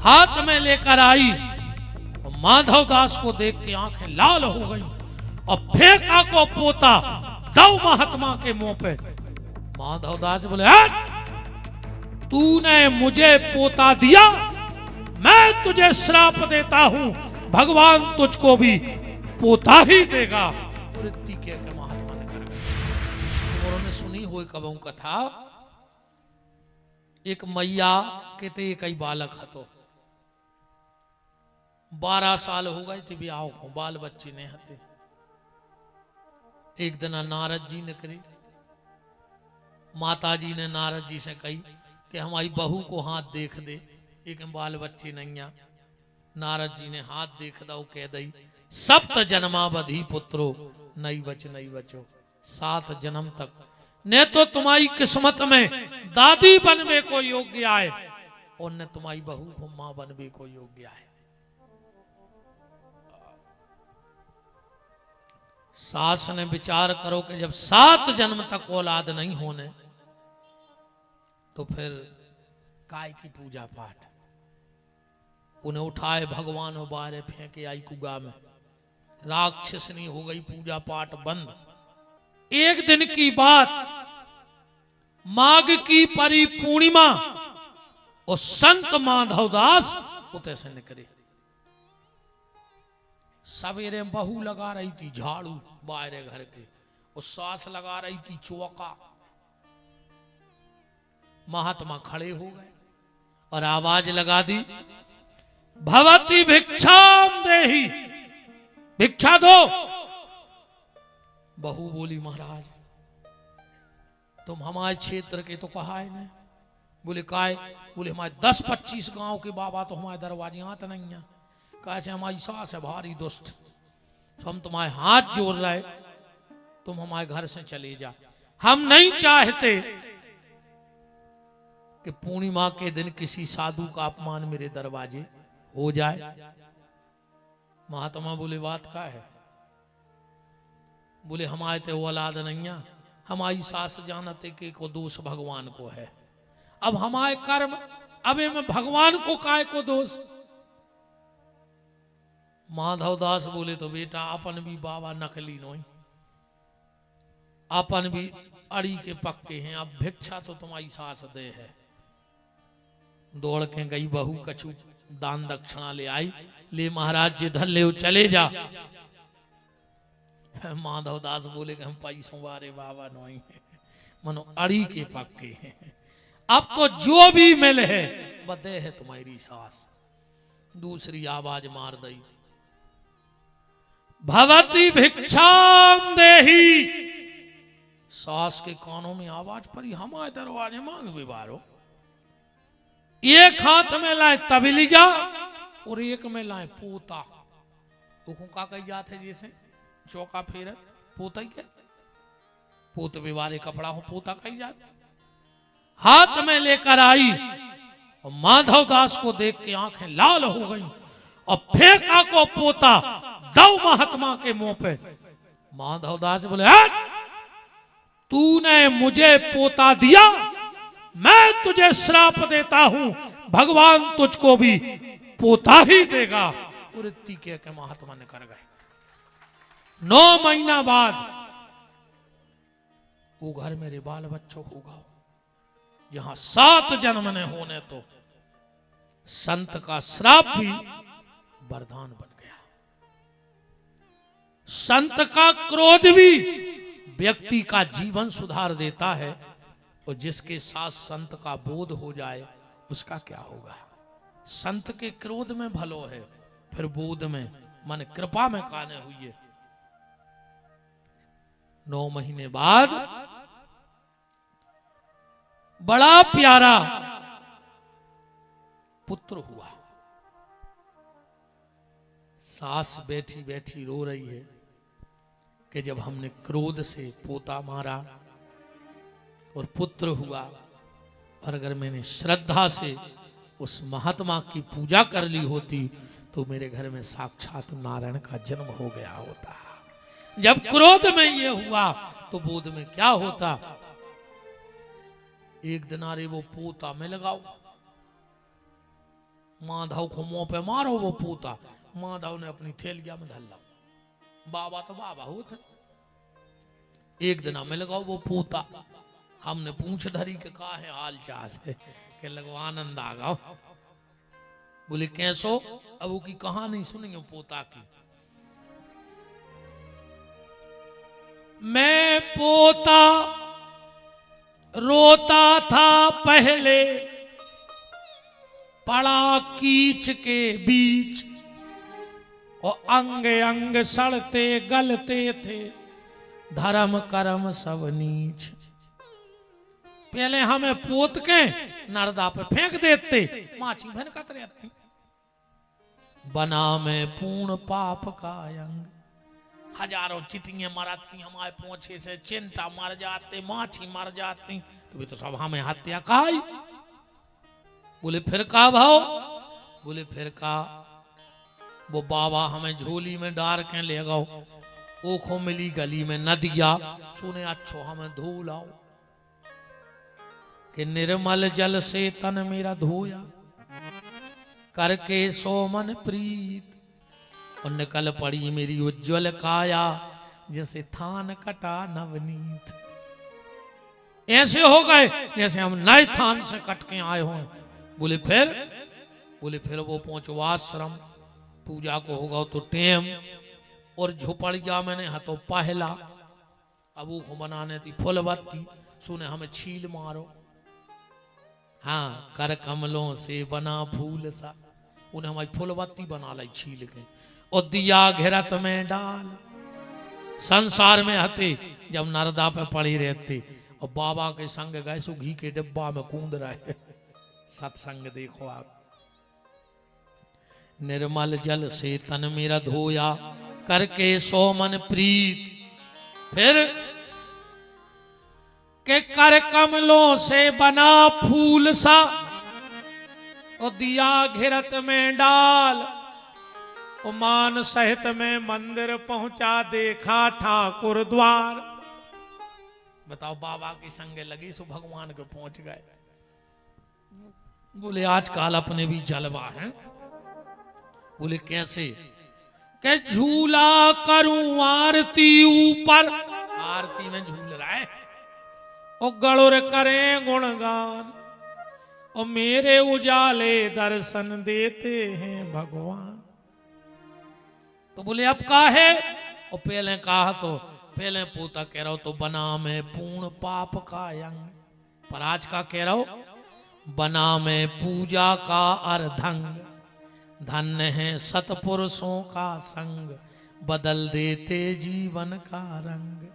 हाथ में लेकर आई और माधव दास को देख के आंखें लाल हो गई और फेंका को पोता दो महात्मा के मुंह पे। माधव दास बोले, तूने मुझे पोता दिया, मैं तुझे श्राप देता हूं, भगवान तुझको भी पोता ही देगा। और इतनी के महात्मा ने कर गए। उन्होंने सुनी हुई कबहू कथा, एक मैया के ते कई बालक हतो, 12 साल हो गए थे ब्याह को, बाल बच्चे ने हते। एक दिन नारद जी ने करी, माता जी ने नारद जी से कही कि हमारी बहू को हाथ देख दे, एक बाल बच्चे नहीं। नारद जी ने हाथ देख दो, कह दई, सप्त जन्मावधि पुत्रो नई बचो, 7 जन्म तक ने तो तुम्हारी किस्मत में दादी बनने को योग्य आए और न तुम्हारी बहू को मां बनने को योग्य आए। सास ने विचार करो कि जब 7 जन्म तक औलाद नहीं होने तो फिर काय की पूजा पाठ। उन्हें उठाए भगवान और बारे फेंके आई कुगा में, राक्षसनी हो गई, पूजा पाठ बंद। एक दिन की बात, माघ की परिपूर्णिमा और संत माधवदास उते से निकले। सवेरे बहू लगा रही थी झाड़ू बाहर घर के, और सास लगा रही थी चौका। महात्मा खड़े हो गए और आवाज लगा दी, भवती भिक्षाम देहि, भिक्षा दो। बहू बोली, महाराज तुम हमारे क्षेत्र के तो कहा है ना। बोले काय? बोले हमारे 10-25 गांव के बाबा तो हमारे दरवाजे आते नहीं है। कैसे हमारी सास है भारी दुष्ट, हम तुम्हारे हाथ जोड़ रहे, तुम हमारे घर से चले जा। हम नहीं चाहते कि पूर्णिमा के दिन किसी साधु का अपमान मेरे दरवाजे हो जाए। महात्मा बोले, बात का है? बोले हमारे ते औलाद नहीं है, हमारी सास जानते कि को दोष भगवान को है। अब हमारे कर्म, अब में भगवान को काय को दोष? माधवदास बोले, तो बेटा अपन भी बाबा नकली नहीं, अपन भी अड़ी के पक्के हैं, अब भिक्षा तो तुम्हारी सास दे है। दौड़ के गई बहू, कछु दान दक्षिणा ले आई, ले महाराज जी धन ले चले जा। माधवदास बोले कि हम पैसों वाले बाबा नहीं है, मनो अड़ी के पक्के हैं। अब तो जो भी मिले है बदे है तुम्हारी सास। दूसरी आवाज मार दी, भवती भिक्षाम देहि। सास के कानों में आवाज पड़ी, हमारे दरवाजे मांग विवारो। एक हाथ में लाए तबलिया और एक में लाए पोता। का कही जाते जैसे चौका फेरत, पोता ही क्या, पोत विवारे कपड़ा हो, पोता कही जाते। हाथ में लेकर आई और माधव दास को देख के आंखें लाल हो गई और फेंका को पोता दो महात्मा के मुंह पे। माधव दास बोले, तूने मुझे पोता दिया, मैं तुझे श्राप देता हूं, भगवान तुझको भी पोता ही देगा। और इतनी के महात्मा ने कर गए। 9 महीना बाद वो घर मेरे बाल बच्चों होगा, जहां 7 जन्म ने होने तो संत का श्राप भी वरदान बन गया। संत का क्रोध भी व्यक्ति का जीवन सुधार देता है, और जिसके साथ संत का बोध हो जाए उसका क्या होगा। संत के क्रोध में भलो है, फिर बोध में, मन कृपा में काने हुई है। 9 महीने बाद बड़ा प्यारा पुत्र हुआ। सास बैठी बैठी रो रही है कि जब हमने क्रोध से पोता मारा और पुत्र हुआ, और अगर मैंने श्रद्धा से उस महात्मा की पूजा कर ली होती तो मेरे घर में साक्षात नारायण का जन्म हो गया होता। जब क्रोध में ये हुआ तो बोध में क्या होता। एक दिन अरे वो पोता में लगाओ, माधव को मुंह पे मारो वो पोता। माधव ने अपनी थैलिया में धर ला। बाबा तो बाबा होते। एक दिन मिल गो वो पोता। हमने पूछ धरी के कहा है हाल चाल है के लगो आनंद आ गो। बोले कैसो? अब वो की कहानी सुनियो पोता की। मैं पोता रोता था पहले पड़ा कीच के बीच और अंग अंग सड़ते गलते थे धर्म कर्म सब नीच। पहले हमें पोत के नर्दा पे फेंक देते, माची भनकत रहती। बना में पूर्ण पाप का अंग। हजारों चिटियां मरती हमारे पोछे से, चिंटा मर जाते, माछी मर जाती, तो भी तो सब हमें हत्या खाई। बोले फिर का भाव? बोले फिर का वो बाबा हमें झोली में डार के ले गो। ओखो मिली गली में नदिया, सुने अच्छो हमें धो लाओ कि निर्मल जल से तन मेरा धोया करके सोमन प्रीत। और निकल पड़ी मेरी उज्जवल काया जैसे थान कटा नवनीत। ऐसे हो गए जैसे हम नए थान से कट के आए हों। बोले फिर वो पहुंचो आश्रम। पूजा को होगा तो टेम और झोपड़िया मैंने हतो पहला। अब वो बनाने थी फुलबत्ती, सुने हमें छील मारो। हाँ, कर कमलों से बना फूल सा, उन्हें हमारी फुलबत्ती बना लाई छील के और दिया घेरत में डाल। संसार में हते जब नरदा पे पड़ी रहती और बाबा के संग गए सो घी के डिब्बा में कूद रहे। सत्संग देखो आप। निर्मल जल से तन मेरा धोया करके सोमन प्रीत। फिर के कर कमलों से बना फूल सा और दिया घिरत में डाल। मान सहित में मंदिर पहुंचा देखा ठाकुर द्वार। बताओ बाबा की संगे लगी सो भगवान को पहुंच गए। बोले आजकल अपने भी जलवा है। बोले कैसे? के झूला करूं आरती ऊपर। आरती में झूल रहा है और गणुर करें गुणगान और मेरे उजाले दर्शन देते हैं भगवान। तो बोले अब का है? और पहले कहा तो पहले पोता कह रहा हो तो बना में पूर्ण पाप का अंग। पर आज का कह रहा हो बना में पूजा का अर्धंग। धन्य है सतपुरुषों का संग बदल देते जीवन का रंग।